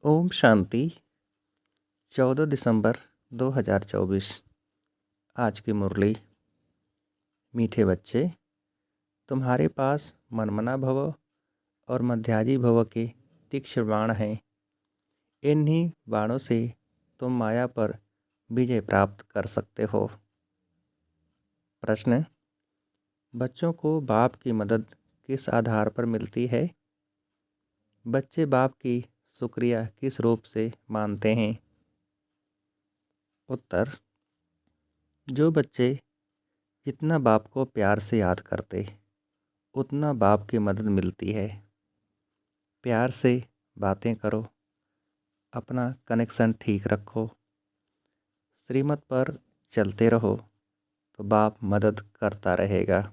ओम शांति। 14 दिसंबर 2024। आज की मुरली। मीठे बच्चे, तुम्हारे पास मनमना भव और मध्याजी भव के तीक्ष्ण बाण हैं। इन्हीं बाणों से तुम माया पर विजय प्राप्त कर सकते हो। प्रश्न: बच्चों को बाप की मदद किस आधार पर मिलती है? बच्चे बाप की शुक्रिया किस रूप से मानते हैं? उत्तर: जो बच्चे जितना बाप को प्यार से याद करते उतना बाप की मदद मिलती है। प्यार से बातें करो, अपना कनेक्शन ठीक रखो, श्रीमत पर चलते रहो तो बाप मदद करता रहेगा।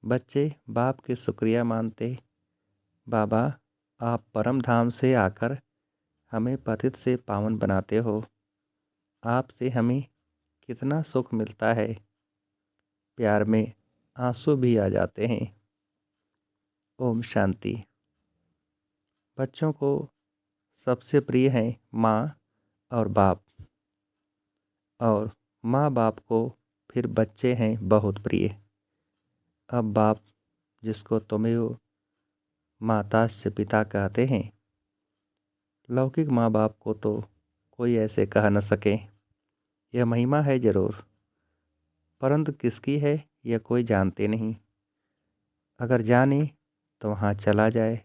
बच्चे बाप की शुक्रिया मानते, बाबा आप परम धाम से आकर हमें पतित से पावन बनाते हो। आपसे हमें कितना सुख मिलता है। प्यार में आंसू भी आ जाते हैं। ओम शांति। बच्चों को सबसे प्रिय हैं माँ और बाप, और माँ बाप को फिर बच्चे हैं बहुत प्रिय। अब बाप, जिसको त्वमेव माताश्च पिता कहते हैं, लौकिक माँ बाप को तो कोई ऐसे कह न सके। यह महिमा है जरूर, परंतु किसकी है यह कोई जानते नहीं। अगर जाने तो वहाँ चला जाए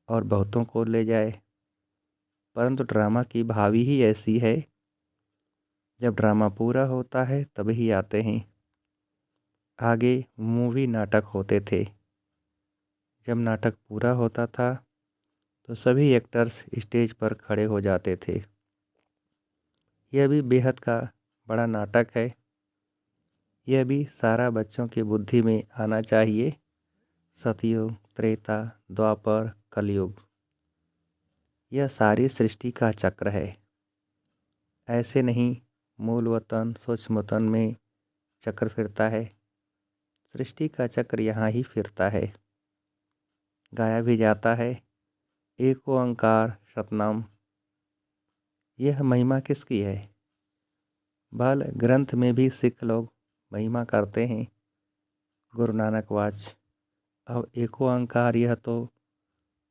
और बहुतों को ले जाए, परंतु ड्रामा की भावी ही ऐसी है। जब ड्रामा पूरा होता है तभी आते हैं। आगे मूवी नाटक होते थे। जब नाटक पूरा होता था तो सभी एक्टर्स स्टेज पर खड़े हो जाते थे। यह भी बेहद का बड़ा नाटक है। यह भी सारा बच्चों की बुद्धि में आना चाहिए। सतयुग, त्रेता, द्वापर, कलयुग, यह सारी सृष्टि का चक्र है। ऐसे नहीं मूल वतन सूक्ष्म वतन में चक्र फिरता है। सृष्टि का चक्र यहाँ ही फिरता है। गाया भी जाता है, एक ओंकार सतनाम। यह महिमा किसकी है? बाल ग्रंथ में भी सिख लोग महिमा करते हैं। गुरु नानक वाच। अब एक ओंकार, यह तो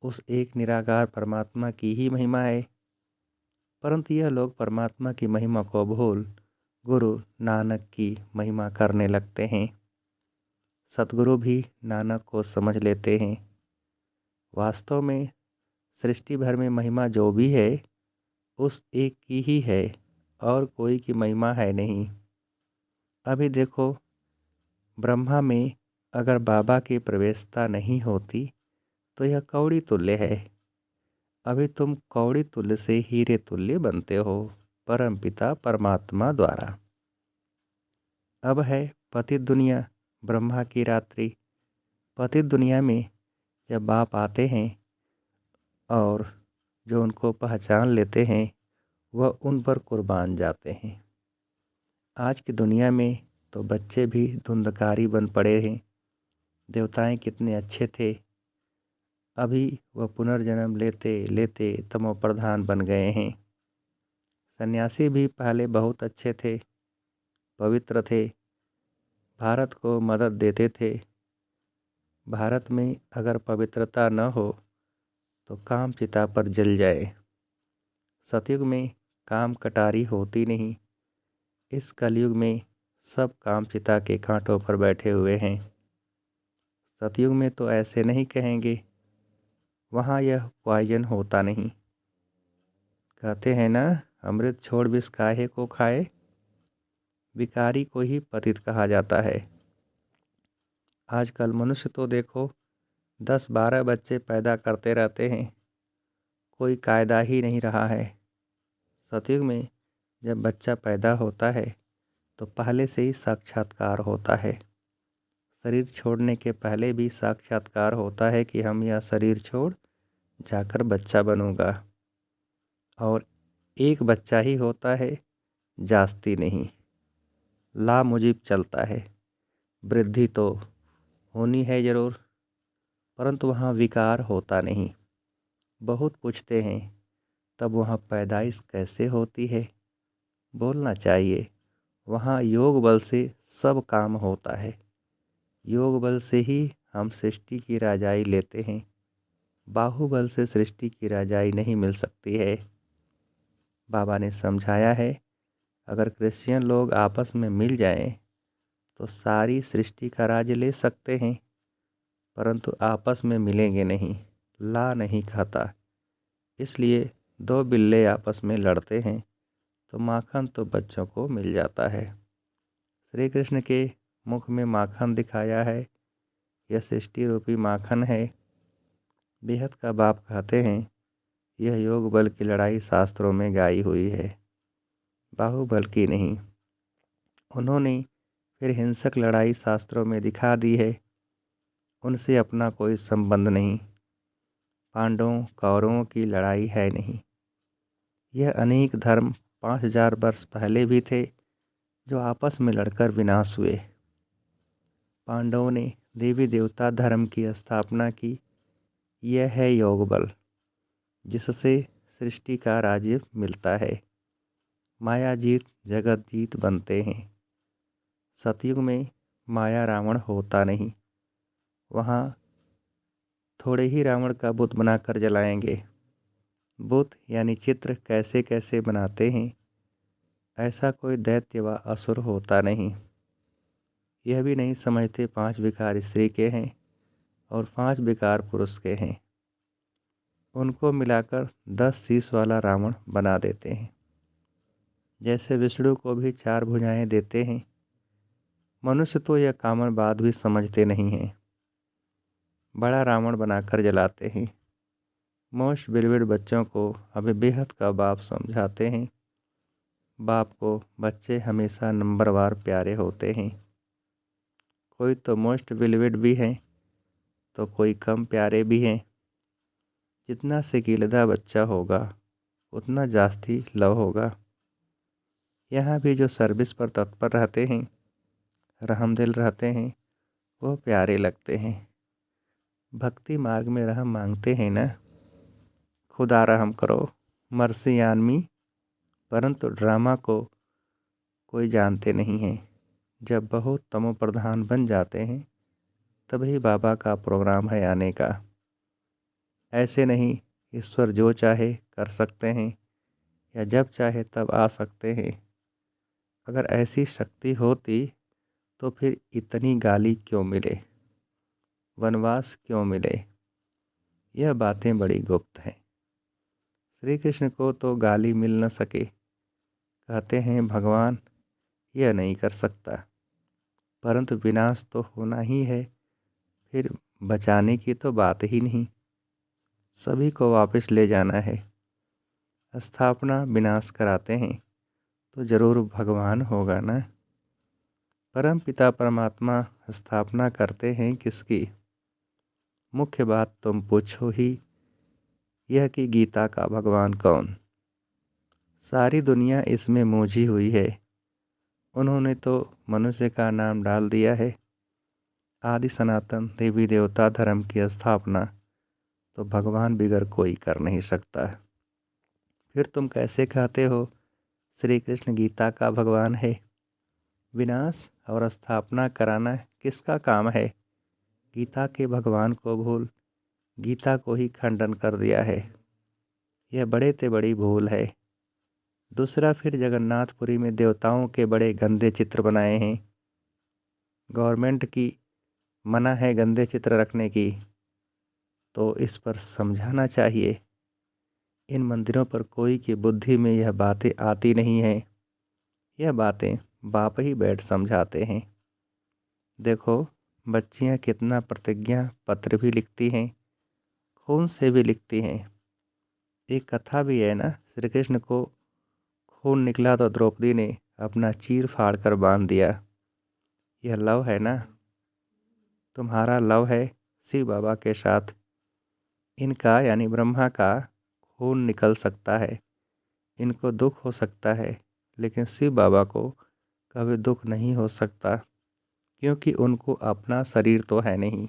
उस एक निराकार परमात्मा की ही महिमा है, परंतु यह लोग परमात्मा की महिमा को भूल गुरु नानक की महिमा करने लगते हैं। सतगुरु भी नानक को समझ लेते हैं। वास्तव में सृष्टि भर में महिमा जो भी है उस एक की ही है, और कोई की महिमा है नहीं। अभी देखो, ब्रह्मा में अगर बाबा की प्रवेशता नहीं होती तो यह कौड़ी तुल्य है। अभी तुम कौड़ी तुल्य से हीरे तुल्य बनते हो परमपिता परमात्मा द्वारा। अब है पतित दुनिया, ब्रह्मा की रात्रि। पतित दुनिया में जब बाप आते हैं और जो उनको पहचान लेते हैं वह उन पर कुर्बान जाते हैं। आज की दुनिया में तो बच्चे भी धुंधकारी बन पड़े हैं। देवताएं कितने अच्छे थे, अभी वह पुनर्जन्म लेते लेते तमो प्रधान बन गए हैं। सन्यासी भी पहले बहुत अच्छे थे, पवित्र थे, भारत को मदद देते थे। भारत में अगर पवित्रता न हो तो काम चिता पर जल जाए। सतयुग में काम कटारी होती नहीं। इस कलयुग में सब काम चिता के कांटों पर बैठे हुए हैं। सतयुग में तो ऐसे नहीं कहेंगे, वहाँ यह पॉइजन होता नहीं। कहते हैं ना, अमृत छोड़ विष काहे को खाए। विकारी को ही पतित कहा जाता है। आजकल मनुष्य तो देखो 10-12 बच्चे पैदा करते रहते हैं, कोई कायदा ही नहीं रहा है। सतयुग में जब बच्चा पैदा होता है तो पहले से ही साक्षात्कार होता है। शरीर छोड़ने के पहले भी साक्षात्कार होता है कि हम यह शरीर छोड़ जाकर बच्चा बनूंगा। और एक बच्चा ही होता है, जास्ती नहीं, लामुजीब चलता है। वृद्धि तो होनी है ज़रूर, परंतु वहाँ विकार होता नहीं। बहुत पूछते हैं तब वहाँ पैदाइश कैसे होती है? बोलना चाहिए। वहाँ योग बल से सब काम होता है। योग बल से ही हम सृष्टि की राजाई लेते हैं। बाहुबल से सृष्टि की राजाई नहीं मिल सकती है। बाबा ने समझाया है, अगर क्रिश्चियन लोग आपस में मिल जाएं तो सारी सृष्टि का राज ले सकते हैं, परंतु आपस में मिलेंगे नहीं। ला नहीं खाता। इसलिए दो बिल्ले आपस में लड़ते हैं तो माखन तो बच्चों को मिल जाता है। श्री कृष्ण के मुख में माखन दिखाया है। यह सृष्टि रूपी माखन है। बेहद का बाप कहते हैं, यह योग बल की लड़ाई शास्त्रों में गाई हुई है, बाहुबल की नहीं। उन्होंने फिर हिंसक लड़ाई शास्त्रों में दिखा दी है। उनसे अपना कोई संबंध नहीं। पांडवों कौरवों की लड़ाई है नहीं। यह अनेक धर्म 5000 वर्ष पहले भी थे जो आपस में लड़कर विनाश हुए। पांडवों ने देवी देवता धर्म की स्थापना की। यह है योग बल, जिससे सृष्टि का राज्य मिलता है। माया जीत जगत जीत बनते हैं। सतयुग में माया रावण होता नहीं। वहाँ थोड़े ही रावण का बुत बनाकर जलाएंगे। बुत यानी चित्र कैसे कैसे बनाते हैं। ऐसा कोई दैत्य व असुर होता नहीं। यह भी नहीं समझते 5 विकार स्त्री के हैं और 5 विकार पुरुष के हैं। उनको मिलाकर 10 शीश वाला रावण बना देते हैं। जैसे विष्णु को भी 4 भुजाएं देते हैं। मनुष्य तो यह कॉमन बात भी समझते नहीं हैं। बड़ा रावण बनाकर जलाते हैं। मोस्ट बिरबिड़ बच्चों को अभी बेहद का बाप समझाते हैं। बाप को बच्चे हमेशा नंबरवार प्यारे होते हैं। कोई तो मोस्ट बिलविड भी हैं तो कोई कम प्यारे भी हैं। जितना सिकीलदा बच्चा होगा उतना जास्ती लव होगा। यहाँ भी जो सर्विस पर तत्पर रहते हैं, रहमदिल रहते हैं, वो प्यारे लगते हैं। भक्ति मार्ग में रहम मांगते हैं ना, खुदा रहम करो, मर्सी ऑन मी। परंतु ड्रामा को कोई जानते नहीं हैं। जब बहुत तमो प्रधान बन जाते हैं तभी बाबा का प्रोग्राम है आने का। ऐसे नहीं ईश्वर जो चाहे कर सकते हैं या जब चाहे तब आ सकते हैं। अगर ऐसी शक्ति होती तो फिर इतनी गाली क्यों मिले, वनवास क्यों मिले? यह बातें बड़ी गुप्त हैं। श्री कृष्ण को तो गाली मिल न सके। कहते हैं भगवान यह नहीं कर सकता, परंतु विनाश तो होना ही है। फिर बचाने की तो बात ही नहीं। सभी को वापस ले जाना है। स्थापना विनाश कराते हैं तो जरूर भगवान होगा ना। परम पिता परमात्मा स्थापना करते हैं किसकी? मुख्य बात तुम पूछो ही यह कि गीता का भगवान कौन? सारी दुनिया इसमें मूझी हुई है। उन्होंने तो मनुष्य का नाम डाल दिया है। आदि सनातन देवी देवता धर्म की स्थापना तो भगवान बिगर कोई कर नहीं सकता। फिर तुम कैसे कहते हो श्री कृष्ण गीता का भगवान है? विनाश और स्थापना कराना किसका काम है? गीता के भगवान को भूल गीता को ही खंडन कर दिया है। यह बड़े ते बड़ी भूल है। दूसरा, फिर जगन्नाथपुरी में देवताओं के बड़े गंदे चित्र बनाए हैं। गवर्नमेंट की मना है गंदे चित्र रखने की, तो इस पर समझाना चाहिए। इन मंदिरों पर कोई की बुद्धि में यह बातें आती नहीं हैं। यह बातें बाप ही बैठ समझाते हैं। देखो बच्चियां कितना प्रतिज्ञा पत्र भी लिखती हैं, खून से भी लिखती हैं। एक कथा भी है ना, श्री कृष्ण को खून निकला तो द्रौपदी ने अपना चीर फाड़ कर बांध दिया। यह लव है ना? तुम्हारा लव है शिव बाबा के साथ। इनका यानी ब्रह्मा का खून निकल सकता है, इनको दुख हो सकता है, लेकिन शिव बाबा को कभी दुख नहीं हो सकता, क्योंकि उनको अपना शरीर तो है नहीं।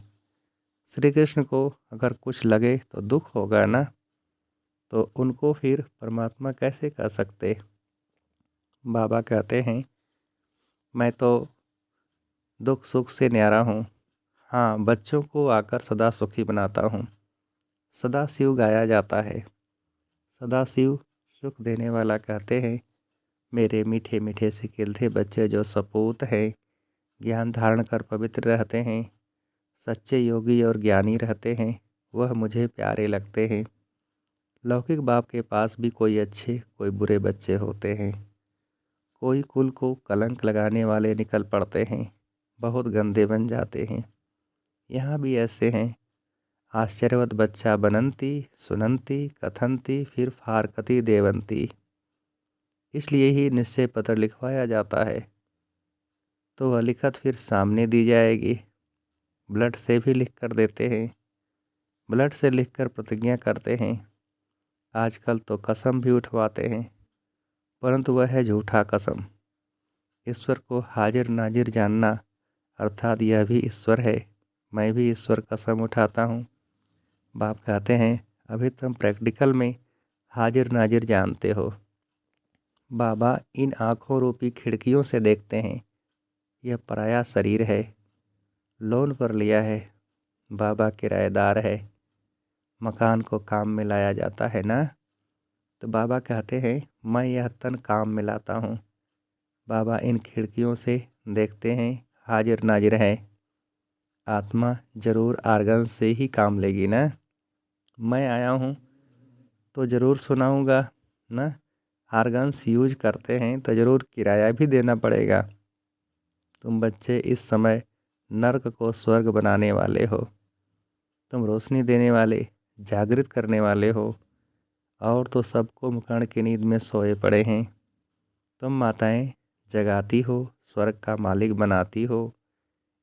श्री कृष्ण को अगर कुछ लगे तो दुख होगा ना। तो उनको फिर परमात्मा कैसे कह सकते। बाबा कहते हैं, मैं तो दुख सुख से न्यारा हूँ। हाँ, बच्चों को आकर सदा सुखी बनाता हूँ। सदा शिव गाया जाता है। सदा शिव सुख देने वाला कहते हैं, मेरे मीठे मीठे से खिलते बच्चे जो सपूत हैं, ज्ञान धारण कर पवित्र रहते हैं, सच्चे योगी और ज्ञानी रहते हैं, वह मुझे प्यारे लगते हैं। लौकिक बाप के पास भी कोई अच्छे कोई बुरे बच्चे होते हैं। कोई कुल को कलंक लगाने वाले निकल पड़ते हैं, बहुत गंदे बन जाते हैं। यहाँ भी ऐसे हैं। आश्चर्यवत बच्चा बनंती सुनंती कथंती फिर फारकती देवंती। इसलिए ही निश्चय पत्र लिखवाया जाता है, तो वह लिखत फिर सामने दी जाएगी। ब्लड से भी लिख कर देते हैं। ब्लड से लिखकर प्रतिज्ञा करते हैं। आजकल तो कसम भी उठवाते हैं, परंतु वह है झूठा कसम। ईश्वर को हाजिर नाजिर जानना अर्थात यह भी ईश्वर है। मैं भी ईश्वर कसम उठाता हूँ। बाप कहते हैं, अभी तुम प्रैक्टिकल में हाजिर नाजिर जानते हो। बाबा इन आँखों रूपी खिड़कियों से देखते हैं। यह पराया शरीर है, लोन पर लिया है। बाबा किराएदार है। मकान को काम में लाया जाता है ना। तो बाबा कहते हैं, मैं यह तन काम में लाता हूँ। बाबा इन खिड़कियों से देखते हैं, हाजिर नाजिर है। आत्मा जरूर आर्गन से ही काम लेगी ना। मैं आया हूँ तो ज़रूर सुनाऊँगा ना। आर्गन्स यूज करते हैं तो ज़रूर किराया भी देना पड़ेगा। तुम बच्चे इस समय नर्क को स्वर्ग बनाने वाले हो। तुम रोशनी देने वाले, जागृत करने वाले हो, और तो सबको मकड़ की नींद में सोए पड़े हैं। तुम माताएं जगाती हो, स्वर्ग का मालिक बनाती हो।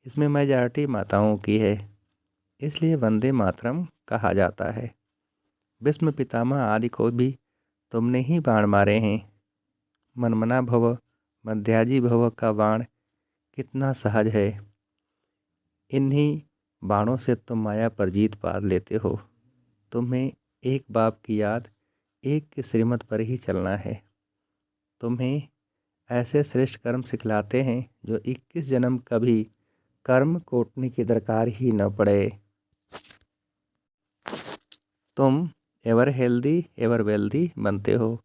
इसमें मेजॉरिटी माताओं की है, इसलिए वंदे मातरम कहा जाता है। भीष्म पितामह आदि को भी तुमने ही बाण मारे हैं। मनमना भव मध्याजी भव का बाण कितना सहज है। इन्हीं बाणों से तुम माया पर जीत पा लेते हो। तुम्हें एक बाप की याद, एक की श्रीमत पर ही चलना है। तुम्हें ऐसे श्रेष्ठ कर्म सिखलाते हैं जो 21 जन्म कभी कर्म कोटने की दरकार ही न पड़े। तुम एवर हेल्दी एवर वेल्दी बनते हो।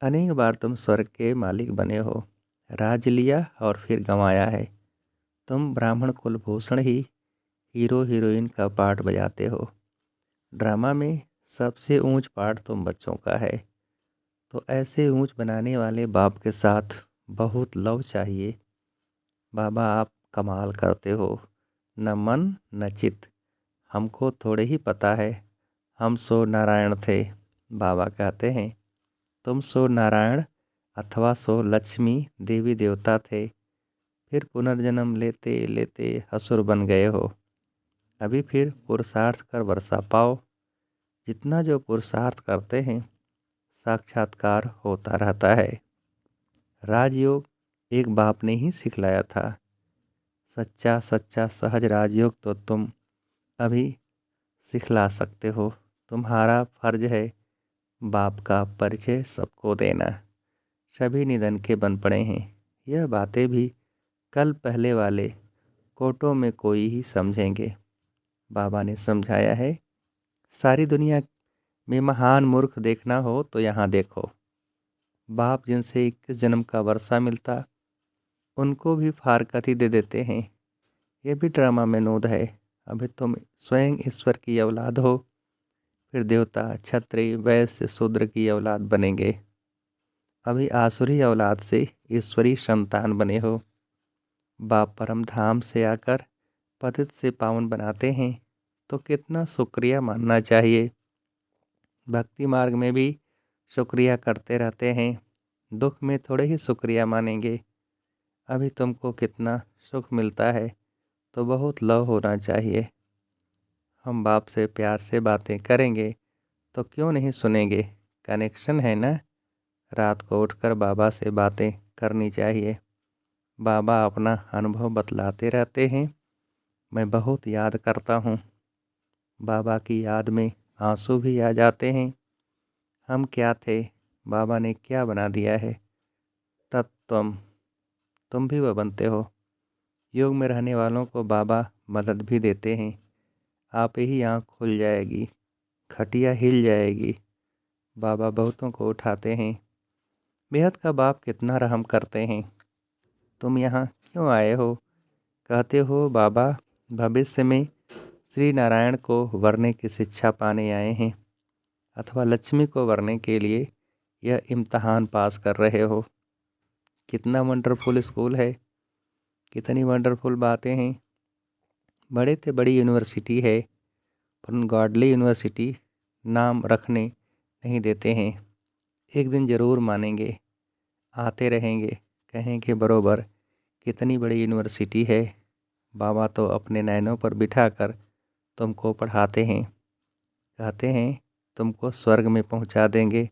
अनेक बार तुम स्वर्ग के मालिक बने हो, राज लिया और फिर गंवाया है। तुम ब्राह्मण कुलभूषण ही हीरो हीरोइन का पार्ट बजाते हो। ड्रामा में सबसे ऊंच पार्ट तुम बच्चों का है। तो ऐसे ऊंच बनाने वाले बाप के साथ बहुत लव चाहिए। बाबा आप कमाल करते हो, न मन न चित। हमको थोड़े ही पता है, हम सो नारायण थे। बाबा कहते हैं, तुम सो नारायण अथवा सो लक्ष्मी देवी देवता थे, फिर पुनर्जन्म लेते लेते असुर बन गए हो। अभी फिर पुरुषार्थ कर वर्षा पाओ। जितना जो पुरुषार्थ करते हैं साक्षात्कार होता रहता है। राजयोग एक बाप ने ही सिखलाया था। सच्चा सच्चा सहज राजयोग तो तुम अभी सिखला सकते हो। तुम्हारा फर्ज है बाप का परिचय सबको देना। सभी निधन के बन पड़े हैं। यह बातें भी कल पहले वाले कोटों में कोई ही समझेंगे। बाबा ने समझाया है, सारी दुनिया में महान मूर्ख देखना हो तो यहाँ देखो। बाप जिनसे 21 जन्म का वर्षा मिलता, उनको भी फारकती दे देते हैं। ये भी ड्रामा में नोद है। अभी तुम स्वयं ईश्वर की औलाद हो, फिर देवता क्षत्रिय वैश्य शूद्र की औलाद बनेंगे। अभी आसुरी औलाद से ईश्वरी संतान बने हो। बाप परम धाम से आकर पतित से पावन बनाते हैं, तो कितना शुक्रिया मानना चाहिए। भक्ति मार्ग में भी शुक्रिया करते रहते हैं, दुख में थोड़े ही शुक्रिया मानेंगे। अभी तुमको कितना सुख मिलता है, तो बहुत लव होना चाहिए। हम बाप से प्यार से बातें करेंगे तो क्यों नहीं सुनेंगे। कनेक्शन है ना। रात को उठकर बाबा से बातें करनी चाहिए। बाबा अपना अनुभव बतलाते रहते हैं। मैं बहुत याद करता हूँ। बाबा की याद में आंसू भी आ जाते हैं। हम क्या थे, बाबा ने क्या बना दिया है। तत्त्वम, तुम भी वह बनते हो। योग में रहने वालों को बाबा मदद भी देते हैं। आप ही आँख खुल जाएगी, खटिया हिल जाएगी। बाबा बहुतों को उठाते हैं। बेहद का बाप कितना रहम करते हैं। तुम यहाँ क्यों आए हो? कहते हो बाबा भविष्य में श्री नारायण को वरने की शिक्षा पाने आए हैं, अथवा लक्ष्मी को वरने के लिए यह इम्तहान पास कर रहे हो। कितना वंडरफुल स्कूल है, कितनी वंडरफुल बातें हैं। बड़े से बड़ी यूनिवर्सिटी है, पर गॉडली यूनिवर्सिटी नाम रखने नहीं देते हैं। एक दिन ज़रूर मानेंगे, आते रहेंगे, कहेंगे बरोबर कितनी बड़ी यूनिवर्सिटी है। बाबा तो अपने नैनों पर बिठाकर तुमको पढ़ाते हैं, कहते हैं तुमको स्वर्ग में पहुंचा देंगे।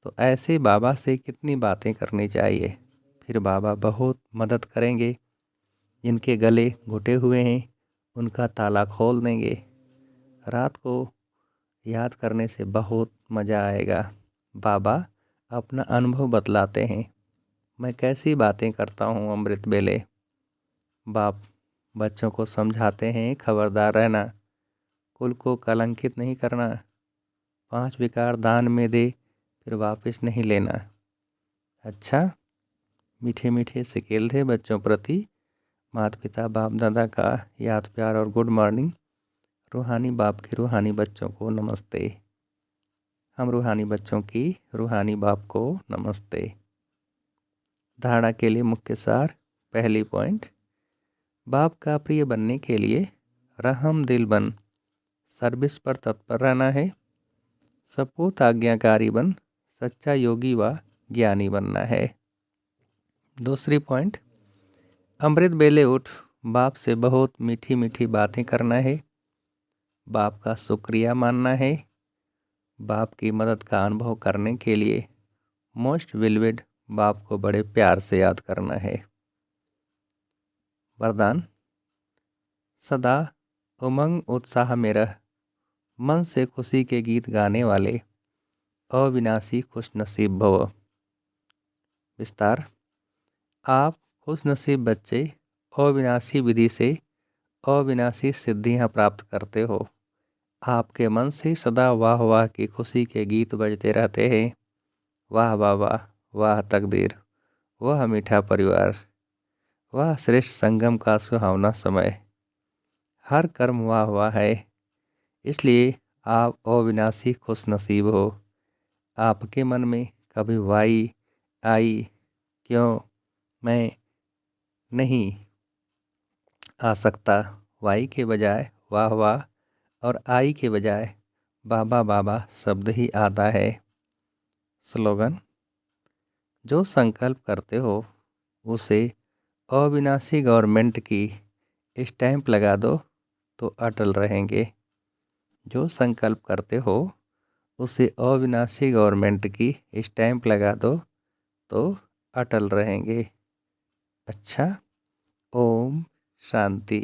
तो ऐसे बाबा से कितनी बातें करनी चाहिए। फिर बाबा बहुत मदद करेंगे। जिनके गले घुटे हुए हैं उनका ताला खोल देंगे। रात को याद करने से बहुत मज़ा आएगा। बाबा अपना अनुभव बतलाते हैं। मैं कैसी बातें करता हूँ अमृत बेले। बाप बच्चों को समझाते हैं, खबरदार रहना, कुल को कलंकित नहीं करना। 5 विकार दान में दे, फिर वापस नहीं लेना। अच्छा, मीठे मीठे सिकेल थे बच्चों प्रति माता पिता बाप दादा का याद प्यार और गुड मॉर्निंग। रूहानी बाप के रूहानी बच्चों को नमस्ते। हम रूहानी बच्चों की रूहानी बाप को नमस्ते। धारणा के लिए मुख्य सार। पहली पॉइंट, बाप का प्रिय बनने के लिए रहम दिल बन सर्विस पर तत्पर रहना है। सपूत आज्ञाकारी बन सच्चा योगी व ज्ञानी बनना है। दूसरी पॉइंट, अमृत बेले उठ बाप से बहुत मीठी मीठी बातें करना है। बाप का शुक्रिया मानना है। बाप की मदद का अनुभव करने के लिए मोस्ट विलविड बाप को बड़े प्यार से याद करना है। वरदान, सदा उमंग उत्साह में रह, मन से खुशी के गीत गाने वाले अविनाशी खुश नसीब भव। विस्तार, आप खुश नसीब बच्चे अविनाशी विधि से अविनाशी सिद्धियां प्राप्त करते हो। आपके मन से सदा वाह वाह की खुशी के गीत बजते रहते हैं। वाह वाह वाह, वाह तकदीर, वह मीठा परिवार, वह श्रेष्ठ संगम का सुहावना समय। हर कर्म वाह वाह है, इसलिए आप अविनाशी खुश नसीब हो। आपके मन में कभी वाई आई क्यों मैं नहीं आ सकता। वाई के बजाय वाह वाह और आई के बजाय बाबा बाबा शब्द ही आता है। स्लोगन, जो संकल्प करते हो उसे अविनाशी गवर्नमेंट की स्टैंप लगा दो तो अटल रहेंगे। जो संकल्प करते हो उसे अविनाशी गवर्नमेंट की स्टैंप लगा दो तो अटल रहेंगे। अच्छा, ओम शांति।